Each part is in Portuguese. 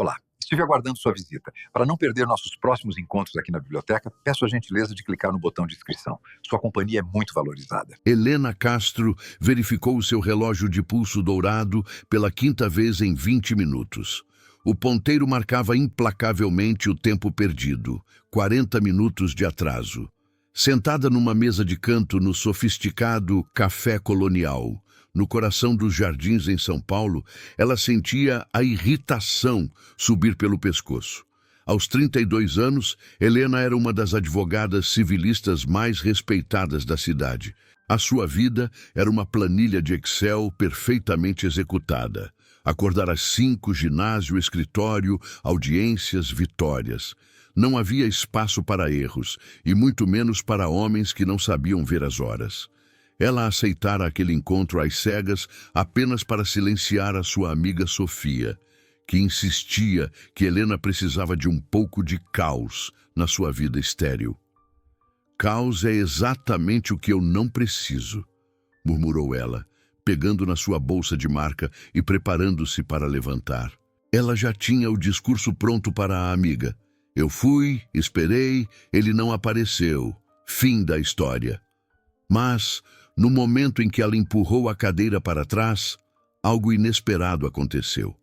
Olá, estive aguardando sua visita. Para não perder nossos próximos encontros aqui na biblioteca, peço a gentileza de clicar no botão de inscrição. Sua companhia é muito valorizada. Helena Castro verificou o seu relógio de pulso dourado pela quinta vez em 20 minutos. O ponteiro marcava implacavelmente o tempo perdido, 40 minutos de atraso. Sentada numa mesa de canto no sofisticado Café Colonial, no coração dos Jardins em São Paulo, ela sentia a irritação subir pelo pescoço. Aos 32 anos, Helena era uma das advogadas civilistas mais respeitadas da cidade. A sua vida era uma planilha de Excel perfeitamente executada. Acordar às 5, ginásio, escritório, audiências, vitórias. Não havia espaço para erros, e muito menos para homens que não sabiam ver as horas. Ela aceitara aquele encontro às cegas apenas para silenciar a sua amiga Sofia, que insistia que Helena precisava de um pouco de caos na sua vida estéril. Caos é exatamente o que eu não preciso, murmurou ela, pegando na sua bolsa de marca e preparando-se para levantar. Ela já tinha o discurso pronto para a amiga. Eu fui, esperei, ele não apareceu. Fim da história. Mas, no momento em que ela empurrou a cadeira para trás, algo inesperado aconteceu.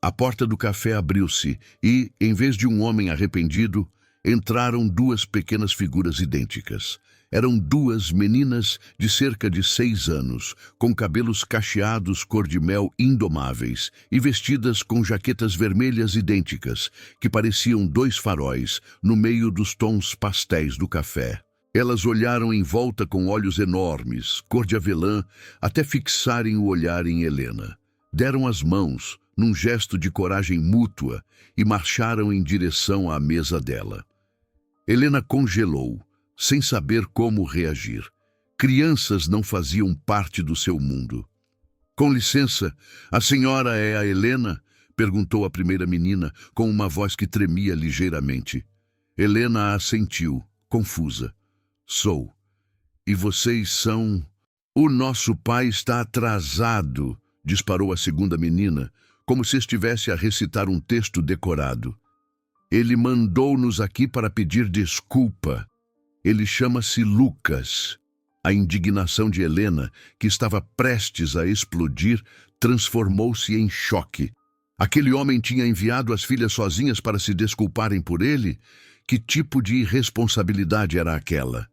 A porta do café abriu-se e, em vez de um homem arrependido, entraram duas pequenas figuras idênticas. Eram duas meninas de cerca de 6 anos, com cabelos cacheados cor-de-mel indomáveis e vestidas com jaquetas vermelhas idênticas, que pareciam 2 faróis no meio dos tons pastéis do café. Elas olharam em volta com olhos enormes, cor de avelã, até fixarem o olhar em Helena. Deram as mãos, num gesto de coragem mútua, e marcharam em direção à mesa dela. Helena congelou, sem saber como reagir. Crianças não faziam parte do seu mundo. Com licença, a senhora é a Helena? Perguntou a primeira menina, com uma voz que tremia ligeiramente. Helena assentiu, confusa. Sou. E vocês são... O nosso pai está atrasado, disparou a segunda menina, como se estivesse a recitar um texto decorado. Ele mandou-nos aqui para pedir desculpa. Ele chama-se Lucas. A indignação de Helena, que estava prestes a explodir, transformou-se em choque. Aquele homem tinha enviado as filhas sozinhas para se desculparem por ele? Que tipo de irresponsabilidade era aquela?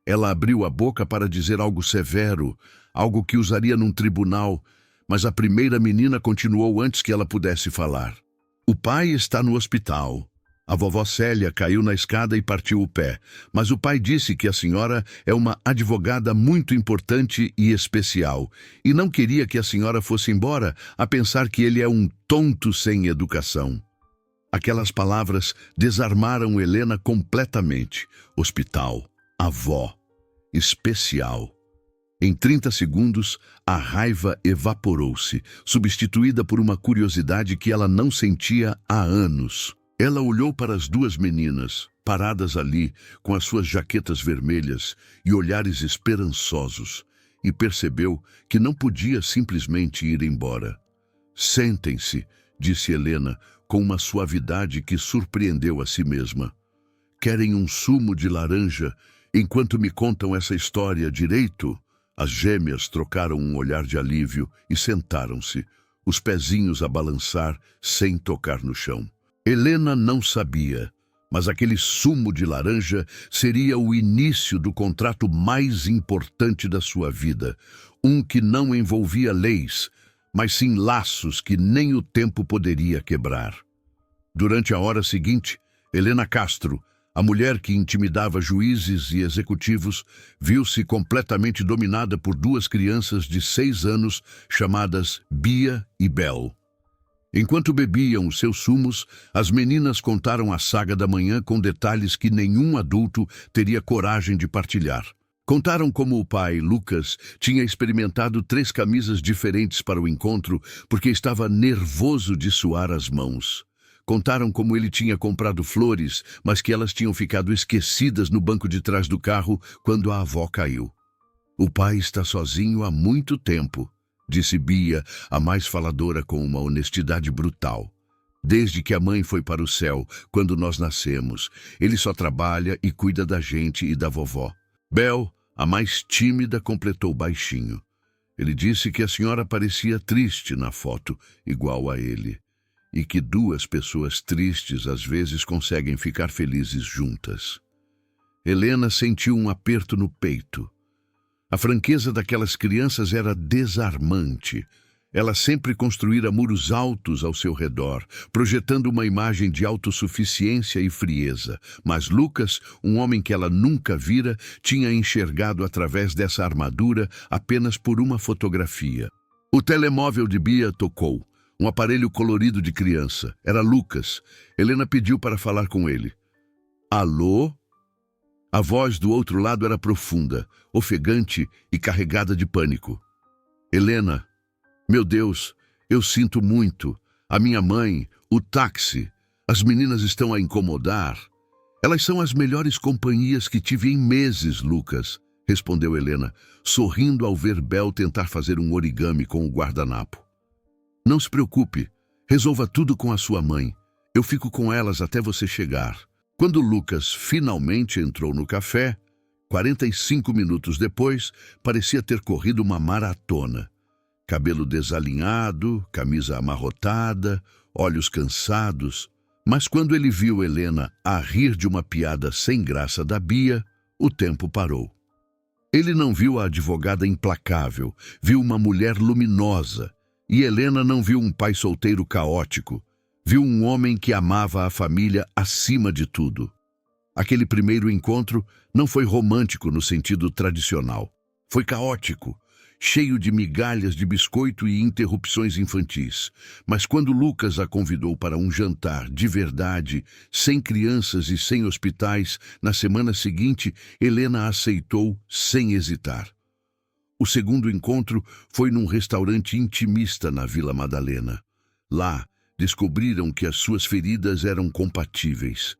Ela abriu a boca para dizer algo severo, algo que usaria num tribunal, mas a primeira menina continuou antes que ela pudesse falar. O pai está no hospital. A vovó Célia caiu na escada e partiu o pé, mas o pai disse que a senhora é uma advogada muito importante e especial, e não queria que a senhora fosse embora a pensar que ele é um tonto sem educação. Aquelas palavras desarmaram Helena completamente. Hospital, avó, especial. Em 30 segundos, a raiva evaporou-se, substituída por uma curiosidade que ela não sentia há anos. Ela olhou para as duas meninas, paradas ali, com as suas jaquetas vermelhas e olhares esperançosos, e percebeu que não podia simplesmente ir embora. Sentem-se, disse Helena, com uma suavidade que surpreendeu a si mesma. Querem um sumo de laranja enquanto me contam essa história direito? As gêmeas trocaram um olhar de alívio e sentaram-se, os pezinhos a balançar sem tocar no chão. Helena não sabia, mas aquele sumo de laranja seria o início do contrato mais importante da sua vida, um que não envolvia leis, mas sim laços que nem o tempo poderia quebrar. Durante a hora seguinte, Helena Castro, a mulher que intimidava juízes e executivos, viu-se completamente dominada por duas crianças de 6 anos chamadas Bia e Bel. Enquanto bebiam os seus sumos, as meninas contaram a saga da manhã com detalhes que nenhum adulto teria coragem de partilhar. Contaram como o pai, Lucas, tinha experimentado 3 camisas diferentes para o encontro porque estava nervoso de suar as mãos. Contaram como ele tinha comprado flores, mas que elas tinham ficado esquecidas no banco de trás do carro quando a avó caiu. O pai está sozinho há muito tempo, disse Bia, a mais faladora com uma honestidade brutal. Desde que a mãe foi para o céu, quando nós nascemos, ele só trabalha e cuida da gente e da vovó. Bel, a mais tímida, completou baixinho. Ele disse que a senhora parecia triste na foto, igual a ele, e que duas pessoas tristes às vezes conseguem ficar felizes juntas. Helena sentiu um aperto no peito. A franqueza daquelas crianças era desarmante. Ela sempre construíra muros altos ao seu redor, projetando uma imagem de autossuficiência e frieza. Mas Lucas, um homem que ela nunca vira, tinha enxergado através dessa armadura apenas por uma fotografia. O telemóvel de Bia tocou. Um aparelho colorido de criança. Era Lucas. Helena pediu para falar com ele. Alô? A voz do outro lado era profunda, ofegante e carregada de pânico. Helena, meu Deus, eu sinto muito. A minha mãe, o táxi, as meninas estão a incomodar. Elas são as melhores companhias que tive em meses, Lucas, respondeu Helena, sorrindo ao ver Bel tentar fazer um origami com o guardanapo. Não se preocupe, resolva tudo com a sua mãe. Eu fico com elas até você chegar. Quando Lucas finalmente entrou no café, 45 minutos depois, parecia ter corrido uma maratona. Cabelo desalinhado, camisa amarrotada, olhos cansados. Mas quando ele viu Helena a rir de uma piada sem graça da Bia, o tempo parou. Ele não viu a advogada implacável, viu uma mulher luminosa. E Helena não viu um pai solteiro caótico. Viu um homem que amava a família acima de tudo. Aquele primeiro encontro não foi romântico no sentido tradicional. Foi caótico, cheio de migalhas de biscoito e interrupções infantis. Mas quando Lucas a convidou para um jantar de verdade, sem crianças e sem hospitais, na semana seguinte, Helena aceitou sem hesitar. O segundo encontro foi num restaurante intimista na Vila Madalena. Lá, descobriram que as suas feridas eram compatíveis.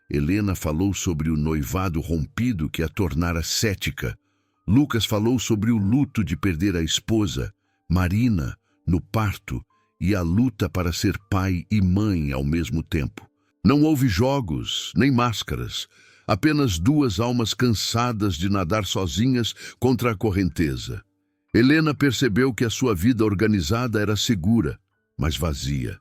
Helena falou sobre o noivado rompido que a tornara cética. Lucas falou sobre o luto de perder a esposa, Marina, no parto, e a luta para ser pai e mãe ao mesmo tempo. Não houve jogos, nem máscaras, apenas duas almas cansadas de nadar sozinhas contra a correnteza. Helena percebeu que a sua vida organizada era segura, mas vazia.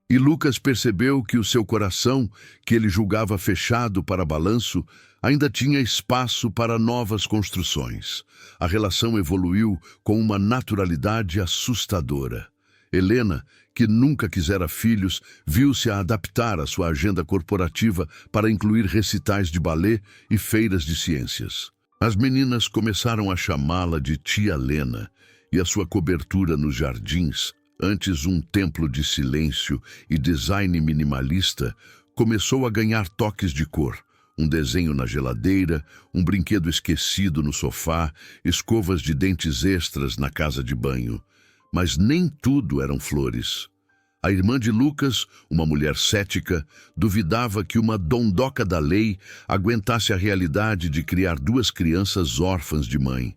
E Lucas percebeu que o seu coração, que ele julgava fechado para balanço, ainda tinha espaço para novas construções. A relação evoluiu com uma naturalidade assustadora. Helena, que nunca quisera filhos, viu-se a adaptar a sua agenda corporativa para incluir recitais de balé e feiras de ciências. As meninas começaram a chamá-la de Tia Lena, e a sua cobertura nos jardins, antes um templo de silêncio e design minimalista, começou a ganhar toques de cor. Um desenho na geladeira, um brinquedo esquecido no sofá, escovas de dentes extras na casa de banho. Mas nem tudo eram flores. A irmã de Lucas, uma mulher cética, duvidava que uma dondoca da lei aguentasse a realidade de criar duas crianças órfãs de mãe.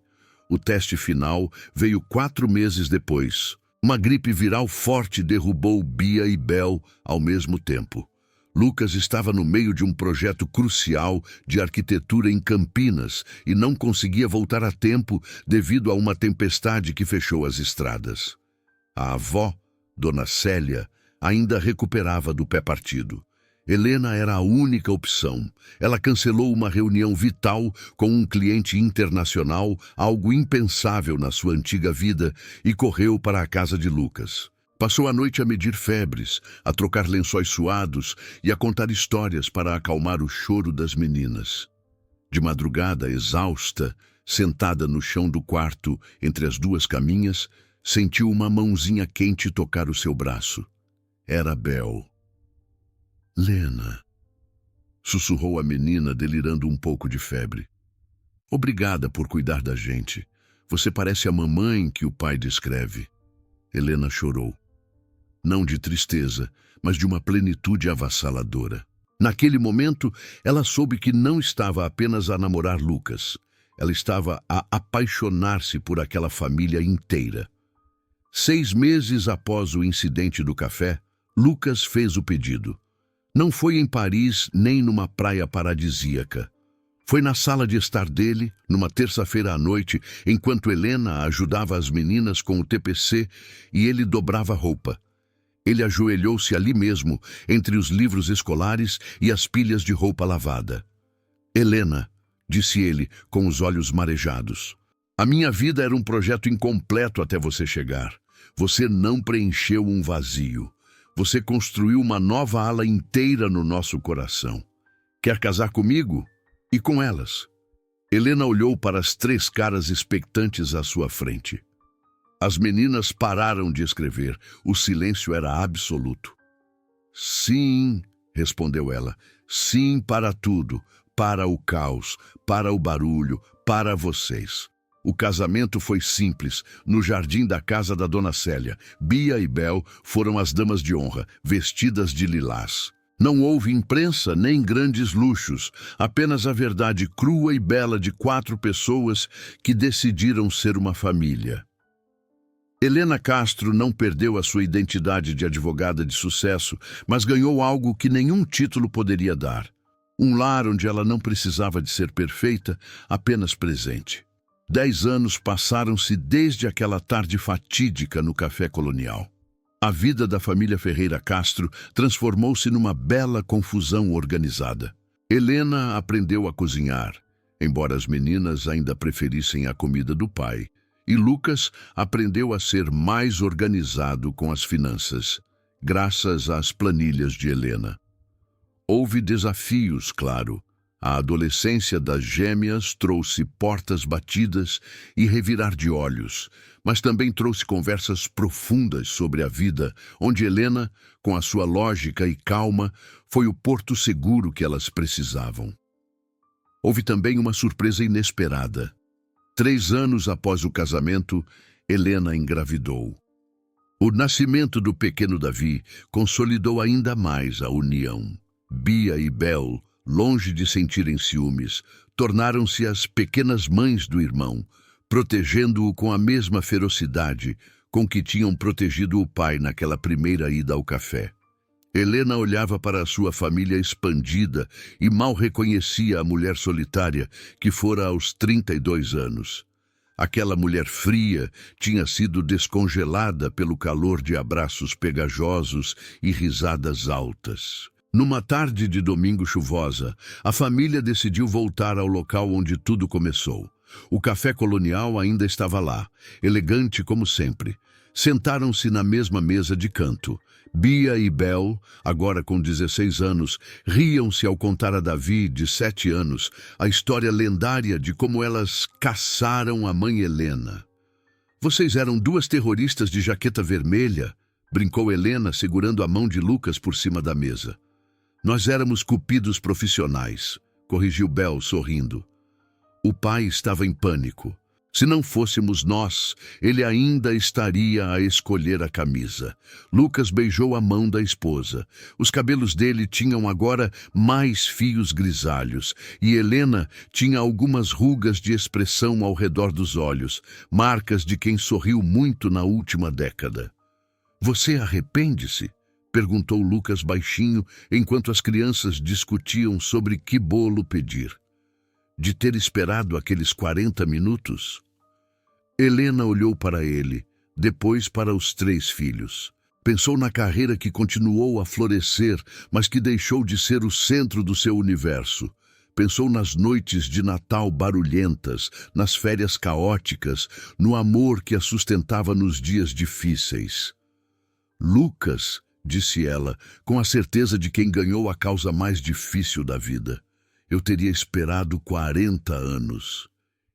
O teste final veio 4 meses depois. Uma gripe viral forte derrubou Bia e Bel ao mesmo tempo. Lucas estava no meio de um projeto crucial de arquitetura em Campinas e não conseguia voltar a tempo devido a uma tempestade que fechou as estradas. A avó, Dona Célia, ainda recuperava do pé partido. Helena era a única opção. Ela cancelou uma reunião vital com um cliente internacional, algo impensável na sua antiga vida, e correu para a casa de Lucas. Passou a noite a medir febres, a trocar lençóis suados e a contar histórias para acalmar o choro das meninas. De madrugada, exausta, sentada no chão do quarto, entre as duas caminhas, sentiu uma mãozinha quente tocar o seu braço. Era Bel. Lena, sussurrou a menina, delirando um pouco de febre. Obrigada por cuidar da gente. Você parece a mamãe que o pai descreve. Helena chorou. Não de tristeza, mas de uma plenitude avassaladora. Naquele momento, ela soube que não estava apenas a namorar Lucas. Ela estava a apaixonar-se por aquela família inteira. 6 meses após o incidente do café, Lucas fez o pedido. Não foi em Paris nem numa praia paradisíaca. Foi na sala de estar dele, numa terça-feira à noite, enquanto Helena ajudava as meninas com o TPC e ele dobrava roupa. Ele ajoelhou-se ali mesmo, entre os livros escolares e as pilhas de roupa lavada. Helena, disse ele, com os olhos marejados. A minha vida era um projeto incompleto até você chegar. Você não preencheu um vazio. Você construiu uma nova ala inteira no nosso coração. Quer casar comigo? E com elas? Helena olhou para as 3 caras expectantes à sua frente. As meninas pararam de escrever. O silêncio era absoluto. Sim, respondeu ela. Sim para tudo. Para o caos, para o barulho, para vocês. O casamento foi simples, no jardim da casa da Dona Célia. Bia e Bel foram as damas de honra, vestidas de lilás. Não houve imprensa nem grandes luxos, apenas a verdade crua e bela de 4 pessoas que decidiram ser uma família. Helena Castro não perdeu a sua identidade de advogada de sucesso, mas ganhou algo que nenhum título poderia dar. Um lar onde ela não precisava de ser perfeita, apenas presente. 10 anos passaram-se desde aquela tarde fatídica no Café Colonial. A vida da família Ferreira Castro transformou-se numa bela confusão organizada. Helena aprendeu a cozinhar, embora as meninas ainda preferissem a comida do pai, e Lucas aprendeu a ser mais organizado com as finanças, graças às planilhas de Helena. Houve desafios, claro. A adolescência das gêmeas trouxe portas batidas e revirar de olhos, mas também trouxe conversas profundas sobre a vida, onde Helena, com a sua lógica e calma, foi o porto seguro que elas precisavam. Houve também uma surpresa inesperada. 3 anos após o casamento, Helena engravidou. O nascimento do pequeno Davi consolidou ainda mais a união. Bia e Bel, longe de sentirem ciúmes, tornaram-se as pequenas mães do irmão, protegendo-o com a mesma ferocidade com que tinham protegido o pai naquela primeira ida ao café. Helena olhava para a sua família expandida e mal reconhecia a mulher solitária que fora aos 32 anos. Aquela mulher fria tinha sido descongelada pelo calor de abraços pegajosos e risadas altas. Numa tarde de domingo chuvosa, a família decidiu voltar ao local onde tudo começou. O Café Colonial ainda estava lá, elegante como sempre. Sentaram-se na mesma mesa de canto. Bia e Bel, agora com 16 anos, riam-se ao contar a Davi, de 7 anos, a história lendária de como elas caçaram a mãe Helena. Vocês eram 2 terroristas de jaqueta vermelha, brincou Helena, segurando a mão de Lucas por cima da mesa. Nós éramos cupidos profissionais, corrigiu Bel, sorrindo. O pai estava em pânico. Se não fôssemos nós, ele ainda estaria a escolher a camisa. Lucas beijou a mão da esposa. Os cabelos dele tinham agora mais fios grisalhos, e Helena tinha algumas rugas de expressão ao redor dos olhos, marcas de quem sorriu muito na última década. Você arrepende-se? Perguntou Lucas baixinho, enquanto as crianças discutiam sobre que bolo pedir. De ter esperado aqueles 40 minutos? Helena olhou para ele, depois para os 3 filhos. Pensou na carreira que continuou a florescer, mas que deixou de ser o centro do seu universo. Pensou nas noites de Natal barulhentas, nas férias caóticas, no amor que a sustentava nos dias difíceis. Lucas, disse ela, com a certeza de quem ganhou a causa mais difícil da vida. Eu teria esperado 40 anos.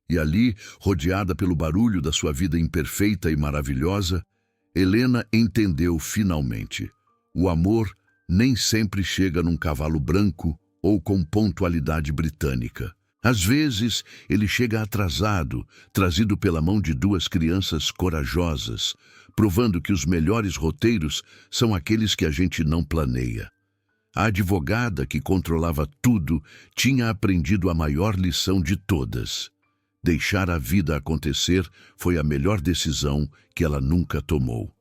E ali, rodeada pelo barulho da sua vida imperfeita e maravilhosa, Helena entendeu finalmente. O amor nem sempre chega num cavalo branco ou com pontualidade britânica. Às vezes, ele chega atrasado, trazido pela mão de 2 crianças corajosas, provando que os melhores roteiros são aqueles que a gente não planeia. A advogada que controlava tudo tinha aprendido a maior lição de todas. Deixar a vida acontecer foi a melhor decisão que ela nunca tomou.